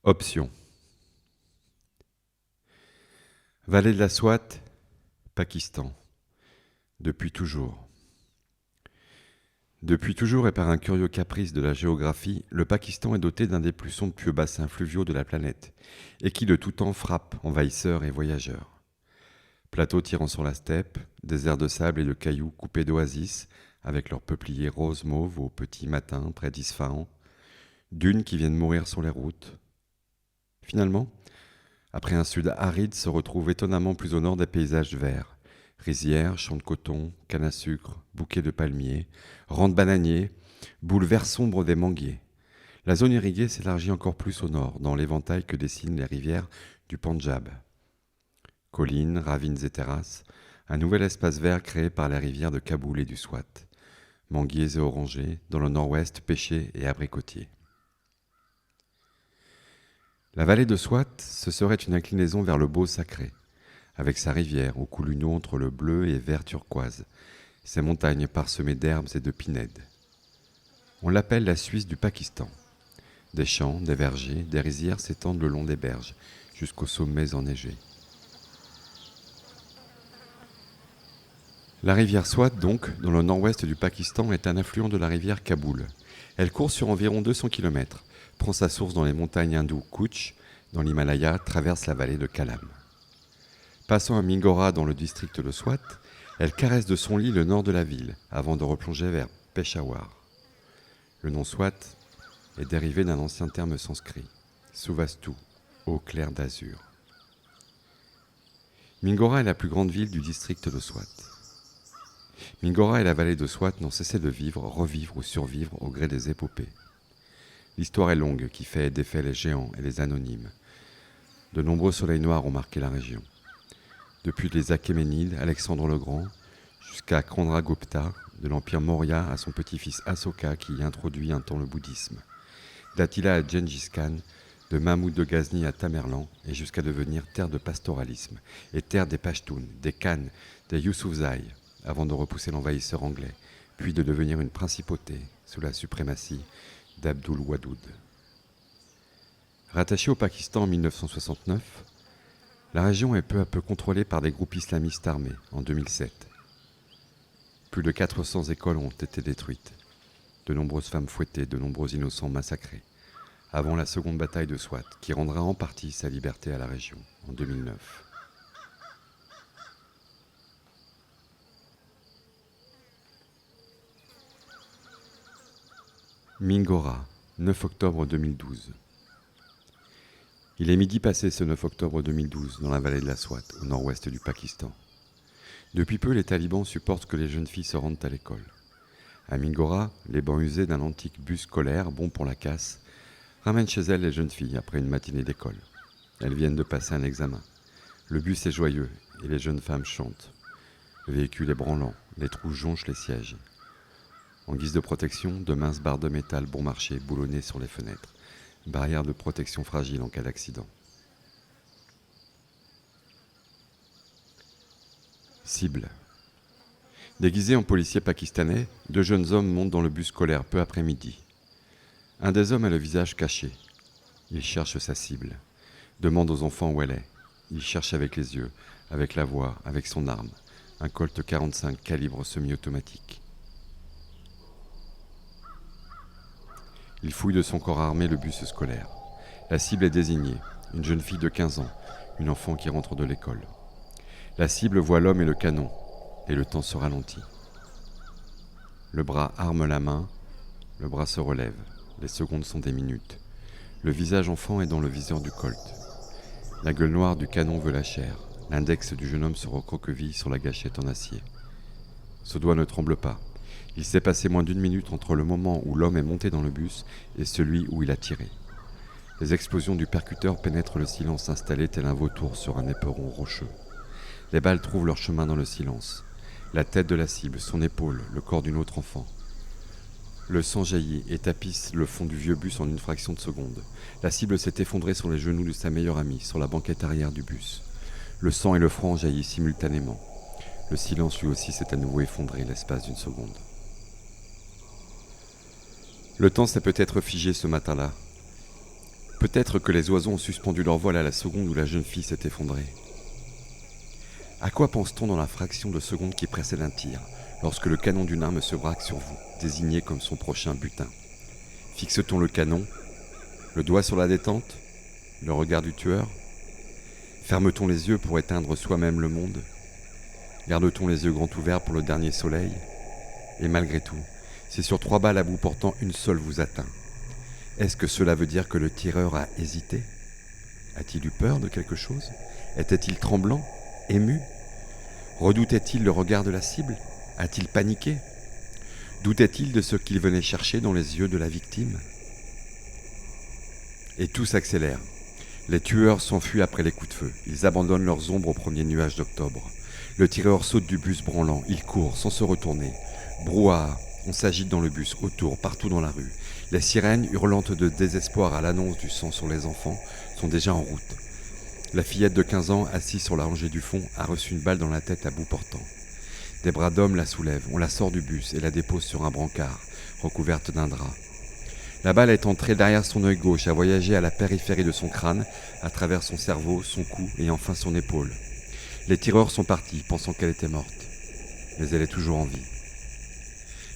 Option. Vallée de la Swat, Pakistan. Depuis toujours. Depuis toujours et par un curieux caprice de la géographie, le Pakistan est doté d'un des plus somptueux bassins fluviaux de la planète, et qui de tout temps frappe envahisseurs et voyageurs. Plateaux tirant sur la steppe, déserts de sable et de cailloux coupés d'oasis, avec leurs peupliers roses mauves au petit matin près d'Isfahan, dunes qui viennent mourir sur les routes. Finalement, après un sud aride, se retrouvent étonnamment plus au nord des paysages verts. Rizières, champs de coton, canne à sucre, bouquets de palmiers, rangs de bananiers, boules vert sombre des manguiers. La zone irriguée s'élargit encore plus au nord, dans l'éventail que dessinent les rivières du Pendjab. Collines, ravines et terrasses, un nouvel espace vert créé par les rivières de Kaboul et du Swat. Manguiers et orangers, dans le nord-ouest pêchers et abricotiers. La vallée de Swat, ce serait une inclinaison vers le beau sacré, avec sa rivière où coule une eau entre le bleu et vert turquoise, ses montagnes parsemées d'herbes et de pinèdes. On l'appelle la Suisse du Pakistan. Des champs, des vergers, des rizières s'étendent le long des berges, jusqu'aux sommets enneigés. La rivière Swat, donc, dans le nord-ouest du Pakistan, est un affluent de la rivière Kaboul. Elle court sur environ 200 km, prend sa source dans les montagnes hindoues Kutch, dans l'Himalaya, traverse la vallée de Kalam. Passant à Mingora dans le district de Swat, elle caresse de son lit le nord de la ville, avant de replonger vers Peshawar. Le nom Swat est dérivé d'un ancien terme sanskrit, Suvastu, eau claire d'azur. Mingora est la plus grande ville du district de Swat. Mingora et la vallée de Swat n'ont cessé de vivre, revivre ou survivre au gré des épopées. L'histoire est longue, qui fait et défait les géants et les anonymes. De nombreux soleils noirs ont marqué la région. Depuis les Achéménides, Alexandre le Grand, jusqu'à Chandragupta, de l'empire Maurya à son petit-fils Asoka qui y introduit un temps le bouddhisme. D'Attila à Gengis Khan, de Mahmoud de Ghazni à Tamerlan, et jusqu'à devenir terre de pastoralisme, et terre des Pashtuns, des Khans, des Youssoufzai, avant de repousser l'envahisseur anglais, puis de devenir une principauté sous la suprématie d'Abdul Wadoud. Rattachée au Pakistan en 1969, la région est peu à peu contrôlée par des groupes islamistes armés en 2007. Plus de 400 écoles ont été détruites, de nombreuses femmes fouettées, de nombreux innocents massacrés, avant la seconde bataille de Swat, qui rendra en partie sa liberté à la région en 2009. Mingora, 9 octobre 2012. Il est midi passé ce 9 octobre 2012 dans la vallée de la Swat, au nord-ouest du Pakistan. Depuis peu, les talibans supportent que les jeunes filles se rendent à l'école. À Mingora, les bancs usés d'un antique bus scolaire, bon pour la casse, ramènent chez elles les jeunes filles après une matinée d'école. Elles viennent de passer un examen. Le bus est joyeux et les jeunes femmes chantent. Le véhicule est branlant, les trous jonchent les sièges. En guise de protection, de minces barres de métal bon marché boulonnées sur les fenêtres. Barrière de protection fragile en cas d'accident. Cible. Déguisés en policiers pakistanais, 2 jeunes hommes montent dans le bus scolaire peu après midi. Un des hommes a le visage caché. Il cherche sa cible. Demande aux enfants où elle est. Il cherche avec les yeux, avec la voix, avec son arme. Un Colt 45 calibre semi-automatique. Il fouille de son corps armé le bus scolaire. La cible est désignée, une jeune fille de 15 ans, une enfant qui rentre de l'école. La cible voit l'homme et le canon, et le temps se ralentit. Le bras arme la main, le bras se relève, les secondes sont des minutes. Le visage enfant est dans le viseur du Colt. La gueule noire du canon veut la chair, l'index du jeune homme se recroqueville sur la gâchette en acier. Ce doigt ne tremble pas. Il s'est passé moins d'1 minute entre le moment où l'homme est monté dans le bus et celui où il a tiré. Les explosions du percuteur pénètrent le silence installé tel un vautour sur un éperon rocheux. Les balles trouvent leur chemin dans le silence. La tête de la cible, son épaule, le corps d'une autre enfant. Le sang jaillit et tapisse le fond du vieux bus en une fraction de seconde. La cible s'est effondrée sur les genoux de sa meilleure amie, sur la banquette arrière du bus. Le sang et le froid jaillissent simultanément. Le silence lui aussi s'est à nouveau effondré l'espace d'une seconde. Le temps s'est peut-être figé ce matin-là. Peut-être que les oiseaux ont suspendu leur vol à la seconde où la jeune fille s'est effondrée. À quoi pense-t-on dans la fraction de seconde qui précède un tir, lorsque le canon d'une arme se braque sur vous, désigné comme son prochain butin? Fixe-t-on le canon, le doigt sur la détente, le regard du tueur? Ferme-t-on les yeux pour éteindre soi-même le monde? Garde-t-on les yeux grands ouverts pour le dernier soleil? Et malgré tout, si sur 3 balles à bout portant une seule vous atteint, est-ce que cela veut dire que le tireur a hésité? A-t-il eu peur de quelque chose? Était-il tremblant? Ému? Redoutait-il le regard de la cible? A-t-il paniqué? Doutait-il de ce qu'il venait chercher dans les yeux de la victime? Et tout s'accélère. Les tueurs s'enfuient après les coups de feu. Ils abandonnent leurs ombres au premier nuage d'octobre. Le tireur saute du bus branlant. Il court sans se retourner. Brouhaha. On s'agite dans le bus, autour, partout dans la rue. Les sirènes, hurlantes de désespoir à l'annonce du sang sur les enfants, sont déjà en route. La fillette de 15 ans, assise sur la rangée du fond, a reçu une balle dans la tête à bout portant. Des bras d'hommes la soulèvent, on la sort du bus et la dépose sur un brancard, recouverte d'un drap. La balle est entrée derrière son œil gauche, a voyagé à la périphérie de son crâne, à travers son cerveau, son cou et enfin son épaule. Les tireurs sont partis, pensant qu'elle était morte. Mais elle est toujours en vie.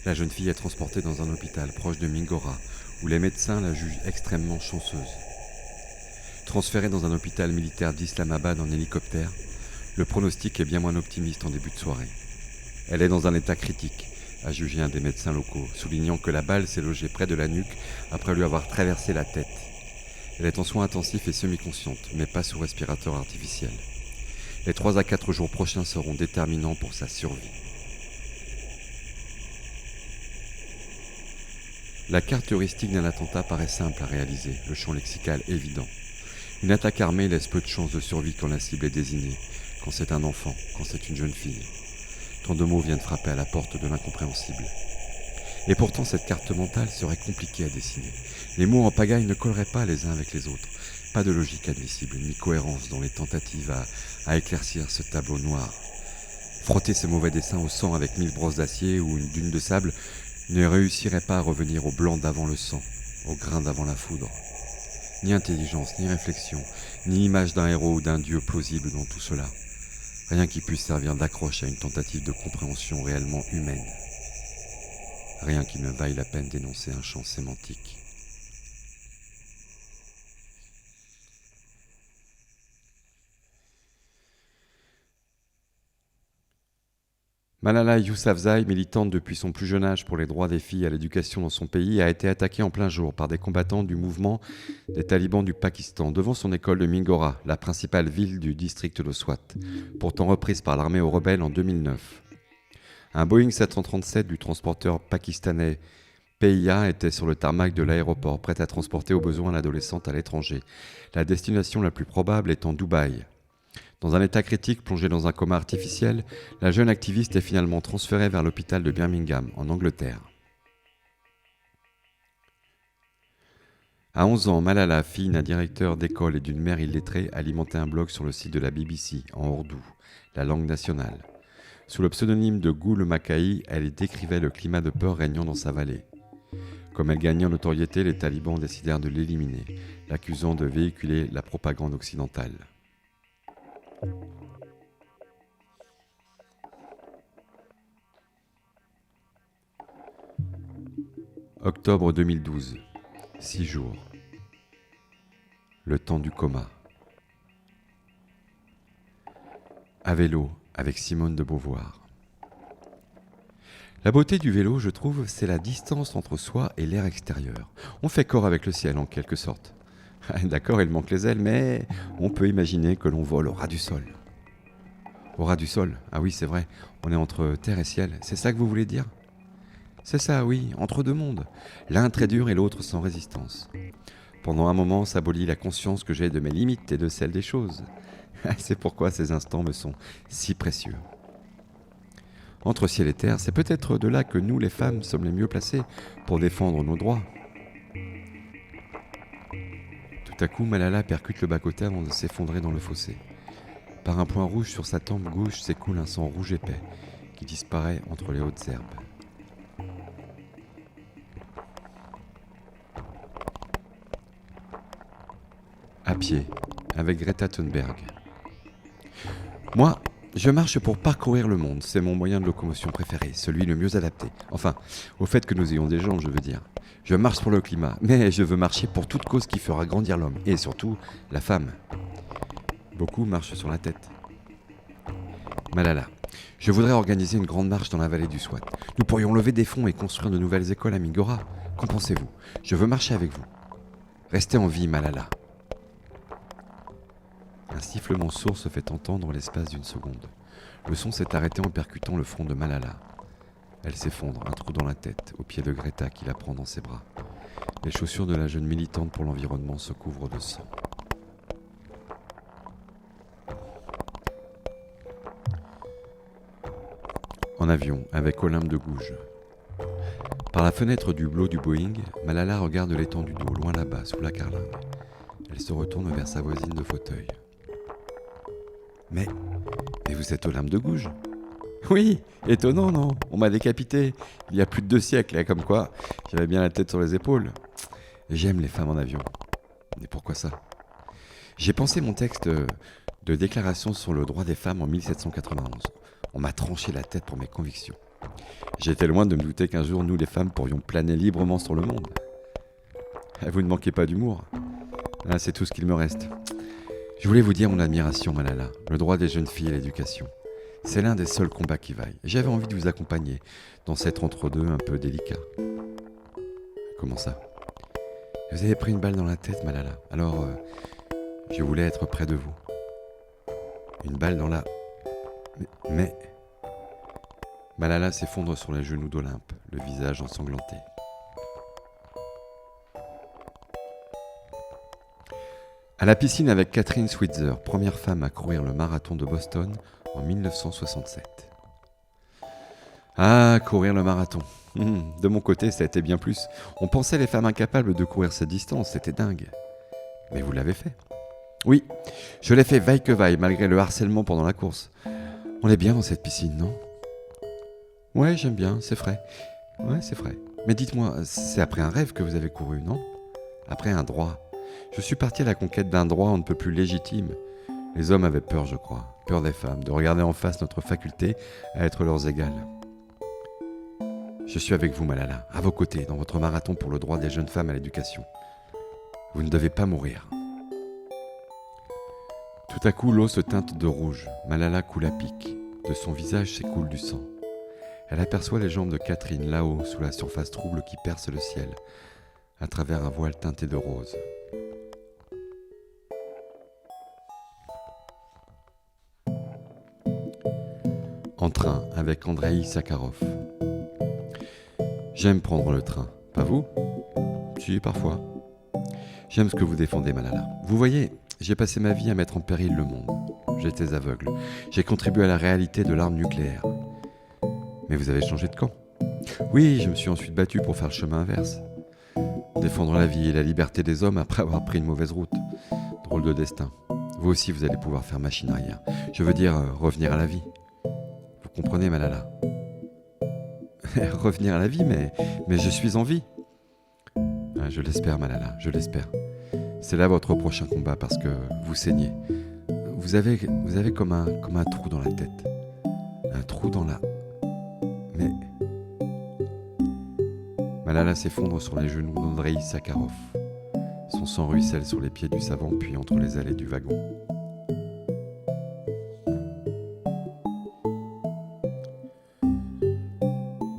La jeune fille est transportée dans un hôpital proche de Mingora, où les médecins la jugent extrêmement chanceuse. Transférée dans un hôpital militaire d'Islamabad en hélicoptère, le pronostic est bien moins optimiste en début de soirée. Elle est dans un état critique, a jugé un des médecins locaux, soulignant que la balle s'est logée près de la nuque après lui avoir traversé la tête. Elle est en soins intensifs et semi-consciente, mais pas sous respirateur artificiel. Les 3 à 4 jours prochains seront déterminants pour sa survie. La carte heuristique d'un attentat paraît simple à réaliser, le champ lexical évident. Une attaque armée laisse peu de chances de survie quand la cible est désignée, quand c'est un enfant, quand c'est une jeune fille. Tant de mots viennent frapper à la porte de l'incompréhensible. Et pourtant, cette carte mentale serait compliquée à dessiner. Les mots en pagaille ne colleraient pas les uns avec les autres. Pas de logique admissible, ni cohérence dans les tentatives à éclaircir ce tableau noir. Frotter ces mauvais dessins au sang avec 1000 brosses d'acier ou une dune de sable ne réussirait pas à revenir au blanc d'avant le sang, au grain d'avant la foudre. Ni intelligence, ni réflexion, ni image d'un héros ou d'un dieu plausible dans tout cela. Rien qui puisse servir d'accroche à une tentative de compréhension réellement humaine. Rien qui ne vaille la peine d'énoncer un champ sémantique. Malala Yousafzai, militante depuis son plus jeune âge pour les droits des filles à l'éducation dans son pays, a été attaquée en plein jour par des combattants du mouvement des talibans du Pakistan devant son école de Mingora, la principale ville du district de Swat, pourtant reprise par l'armée aux rebelles en 2009. Un Boeing 737 du transporteur pakistanais PIA était sur le tarmac de l'aéroport, prêt à transporter au besoin l'adolescente à l'étranger, la destination la plus probable étant Dubaï. Dans un état critique plongé dans un coma artificiel, la jeune activiste est finalement transférée vers l'hôpital de Birmingham, en Angleterre. À 11 ans, Malala, fille d'un directeur d'école et d'une mère illettrée, alimentait un blog sur le site de la BBC, en ourdou, la langue nationale. Sous le pseudonyme de Gul Makai, elle décrivait le climat de peur régnant dans sa vallée. Comme elle gagnait en notoriété, les talibans décidèrent de l'éliminer, l'accusant de véhiculer la propagande occidentale. Octobre 2012, 6 jours. Le temps du coma. À vélo, avec Simone de Beauvoir. La beauté du vélo, je trouve, c'est la distance entre soi et l'air extérieur. On fait corps avec le ciel, en quelque sorte. D'accord, il manque les ailes, mais on peut imaginer que l'on vole au ras du sol. Au ras du sol, ah oui, c'est vrai, on est entre terre et ciel, c'est ça que vous voulez dire ? C'est ça, oui, entre deux mondes, l'un très dur et l'autre sans résistance. Pendant un moment s'abolit la conscience que j'ai de mes limites et de celles des choses. C'est pourquoi ces instants me sont si précieux. Entre ciel et terre, c'est peut-être de là que nous, les femmes, sommes les mieux placées pour défendre nos droits. Tout à coup, Malala percute le bas-côté avant de s'effondrer dans le fossé. Par un point rouge sur sa tempe gauche s'écoule un sang rouge épais qui disparaît entre les hautes herbes. à pied, avec Greta Thunberg. Moi, je marche pour parcourir le monde, c'est mon moyen de locomotion préféré, celui le mieux adapté. Enfin, au fait que nous ayons des jambes, je veux dire. Je marche pour le climat, mais je veux marcher pour toute cause qui fera grandir l'homme, et surtout la femme. Beaucoup marchent sur la tête. Malala, je voudrais organiser une grande marche dans la vallée du Swat. Nous pourrions lever des fonds et construire de nouvelles écoles à Mingora. Qu'en pensez-vous? Je veux marcher avec vous. Restez en vie, Malala. Un sifflement sourd se fait entendre l'espace d'une seconde. Le son s'est arrêté en percutant le front de Malala. Elle s'effondre, un trou dans la tête, au pied de Greta qui la prend dans ses bras. Les chaussures de la jeune militante pour l'environnement se couvrent de sang. En avion, avec Olympe de Gouges. Par la fenêtre du blot du Boeing, Malala regarde l'étendue d'eau loin là-bas, sous la carlingue. Elle se retourne vers sa voisine de fauteuil. Mais vous êtes Olympe de Gouges? Oui, étonnant, non? On m'a décapité il y a plus de 2 siècles, comme quoi j'avais bien la tête sur les épaules. J'aime les femmes en avion. Mais pourquoi ça? J'ai pensé mon texte de déclaration sur le droit des femmes en 1791. On m'a tranché la tête pour mes convictions. J'étais loin de me douter qu'un jour, nous les femmes pourrions planer librement sur le monde. Vous ne manquez pas d'humour. Ah, c'est tout ce qu'il me reste. Je voulais vous dire mon admiration, Malala, le droit des jeunes filles à l'éducation. C'est l'un des seuls combats qui vaillent. J'avais envie de vous accompagner dans cet entre-deux un peu délicat. Comment ça? Vous avez pris une balle dans la tête, Malala. Alors, je voulais être près de vous. Une balle dans la... Mais... Malala s'effondre sur les genoux d'Olympe, le visage ensanglanté. À la piscine avec Catherine Switzer, première femme à courir le marathon de Boston en 1967. Ah, courir le marathon. De mon côté, ça a été bien plus. On pensait les femmes incapables de courir cette distance, c'était dingue. Mais vous l'avez fait. Oui, je l'ai fait vaille que vaille, malgré le harcèlement pendant la course. On est bien dans cette piscine, non? Ouais, j'aime bien, c'est frais. Ouais, c'est frais. Mais dites-moi, c'est après un rêve que vous avez couru, non? Après un droit. Je suis parti à la conquête d'un droit on ne peut plus légitime. Les hommes avaient peur, je crois. Peur des femmes, de regarder en face notre faculté à être leurs égales. Je suis avec vous, Malala, à vos côtés, dans votre marathon pour le droit des jeunes femmes à l'éducation. Vous ne devez pas mourir. Tout à coup, l'eau se teinte de rouge. Malala coule à pic. De son visage s'écoule du sang. Elle aperçoit les jambes de Catherine là-haut, sous la surface trouble qui perce le ciel, à travers un voile teinté de rose. En train avec Andreï Sakharov. J'aime prendre le train. Pas vous? Si, parfois. J'aime ce que vous défendez, Malala. Vous voyez, j'ai passé ma vie à mettre en péril le monde. J'étais aveugle. J'ai contribué à la réalité de l'arme nucléaire. Mais vous avez changé de camp. Oui, je me suis ensuite battu pour faire le chemin inverse. Défendre la vie et la liberté des hommes après avoir pris une mauvaise route. Drôle de destin. Vous aussi, vous allez pouvoir faire machine arrière. Je veux dire, revenir à la vie. Vous comprenez, Malala? Revenir à la vie, mais je suis en vie. Je l'espère, Malala, je l'espère. C'est là votre prochain combat parce que vous saignez. Vous avez comme un trou dans la tête. Un trou dans la... Mais... Malala s'effondre sur les genoux d'Andreï Sakharov. Son sang ruisselle sur les pieds du savant puis entre les allées du wagon.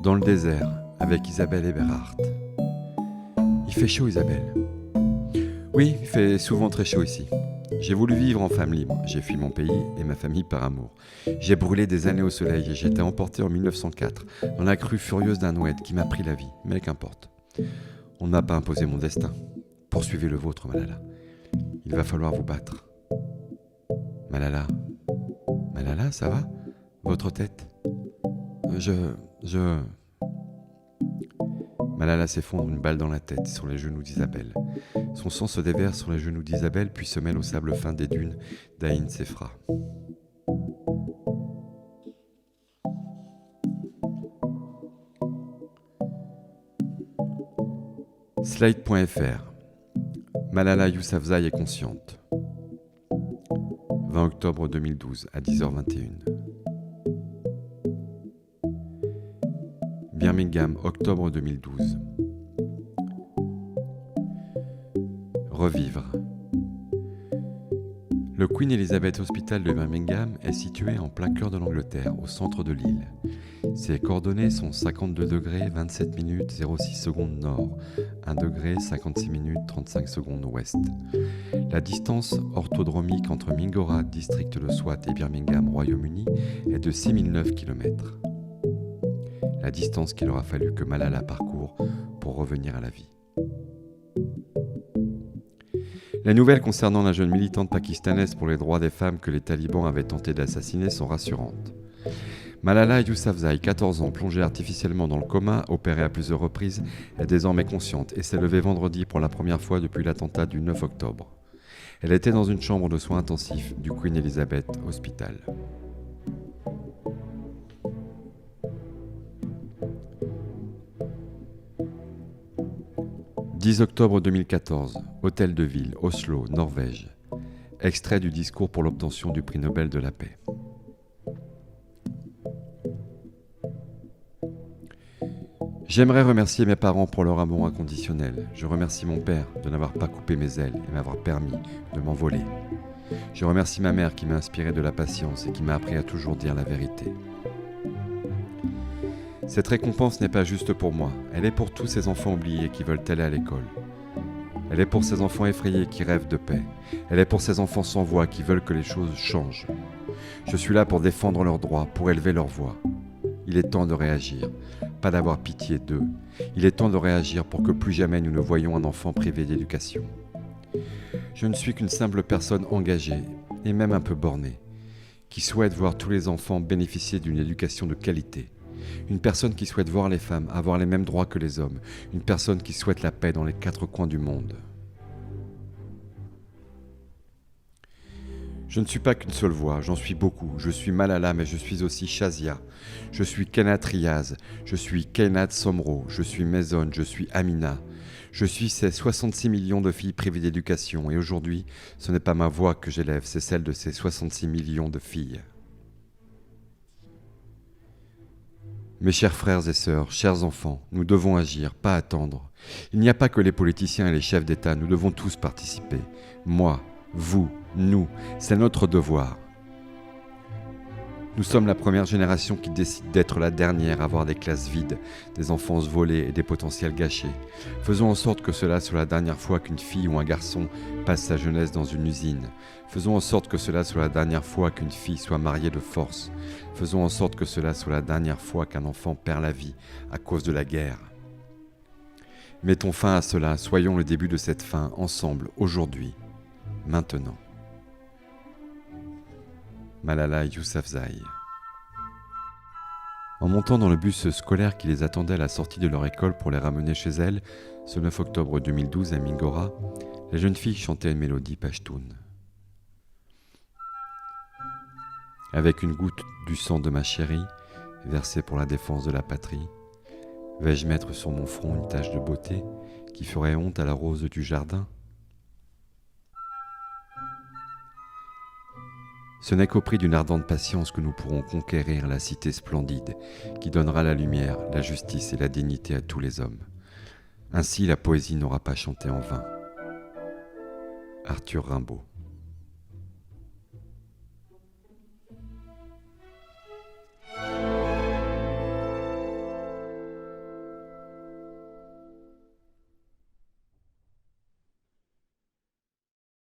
Dans le désert, avec Isabelle Eberhardt. Il fait chaud, Isabelle. Oui, il fait souvent très chaud ici. J'ai voulu vivre en femme libre. J'ai fui mon pays et ma famille par amour. J'ai brûlé des années au soleil et j'ai été emporté en 1904 dans la crue furieuse d'un oued qui m'a pris la vie. Mais qu'importe. On ne m'a pas imposé mon destin. Poursuivez le vôtre, Malala. Il va falloir vous battre. Malala. Malala, ça va? Votre tête? Malala s'effondre, une balle dans la tête, sur les genoux d'Isabelle. Son sang se déverse sur les genoux d'Isabelle, puis se mêle au sable fin des dunes d'Aïn Sefra. Slide.fr. Malala Yousafzai est consciente. 20 octobre 2012 à 10h21. Birmingham, octobre 2012. Revivre. Le Queen Elizabeth Hospital de Birmingham est situé en plein cœur de l'Angleterre, au centre de l'île. Ses coordonnées sont 52 degrés 27 minutes 06 secondes nord, 1 degré 56 minutes 35 secondes ouest. La distance orthodromique entre Mingora, district de Swat, et Birmingham, Royaume-Uni, est de 6009 km. La distance qu'il aura fallu que Malala parcourt pour revenir à la vie. Les nouvelles concernant la jeune militante pakistanaise pour les droits des femmes que les talibans avaient tenté d'assassiner sont rassurantes. Malala Yousafzai, 14 ans, plongée artificiellement dans le coma, opérée à plusieurs reprises, est désormais consciente et s'est levée vendredi pour la première fois depuis l'attentat du 9 octobre. Elle était dans une chambre de soins intensifs du Queen Elizabeth Hospital. « 10 octobre 2014, Hôtel de Ville, Oslo, Norvège. Extrait du discours pour l'obtention du prix Nobel de la paix. J'aimerais remercier mes parents pour leur amour inconditionnel. Je remercie mon père de n'avoir pas coupé mes ailes et m'avoir permis de m'envoler. Je remercie ma mère qui m'a inspiré de la patience et qui m'a appris à toujours dire la vérité. Cette récompense n'est pas juste pour moi, elle est pour tous ces enfants oubliés qui veulent aller à l'école. Elle est pour ces enfants effrayés qui rêvent de paix. Elle est pour ces enfants sans voix qui veulent que les choses changent. Je suis là pour défendre leurs droits, pour élever leur voix. Il est temps de réagir, pas d'avoir pitié d'eux. Il est temps de réagir pour que plus jamais nous ne voyions un enfant privé d'éducation. Je ne suis qu'une simple personne engagée, et même un peu bornée, qui souhaite voir tous les enfants bénéficier d'une éducation de qualité. Une personne qui souhaite voir les femmes avoir les mêmes droits que les hommes. Une personne qui souhaite la paix dans les 4 coins du monde. Je ne suis pas qu'une seule voix, j'en suis beaucoup. Je suis Malala, mais je suis aussi Shazia. Je suis Kenat Riaz. Je suis Kenat Somro. Je suis Maison. Je suis Amina. Je suis ces 66 millions de filles privées d'éducation. Et aujourd'hui, ce n'est pas ma voix que j'élève, c'est celle de ces 66 millions de filles. Mes chers frères et sœurs, chers enfants, nous devons agir, pas attendre. Il n'y a pas que les politiciens et les chefs d'État, nous devons tous participer. Moi, vous, nous, c'est notre devoir. Nous sommes la première génération qui décide d'être la dernière à avoir des classes vides, des enfances volées et des potentiels gâchés. Faisons en sorte que cela soit la dernière fois qu'une fille ou un garçon passe sa jeunesse dans une usine. Faisons en sorte que cela soit la dernière fois qu'une fille soit mariée de force. Faisons en sorte que cela soit la dernière fois qu'un enfant perd la vie à cause de la guerre. Mettons fin à cela, soyons le début de cette fin, ensemble, aujourd'hui, maintenant. Malala Yousafzai. En montant dans le bus scolaire qui les attendait à la sortie de leur école pour les ramener chez elles, ce 9 octobre 2012 à Mingora, la jeune fille chantait une mélodie pachtoune. Avec une goutte du sang de ma chérie, versée pour la défense de la patrie, vais-je mettre sur mon front une tache de beauté qui ferait honte à la rose du jardin ? Ce n'est qu'au prix d'une ardente patience que nous pourrons conquérir la cité splendide qui donnera la lumière, la justice et la dignité à tous les hommes. Ainsi la poésie n'aura pas chanté en vain. Arthur Rimbaud.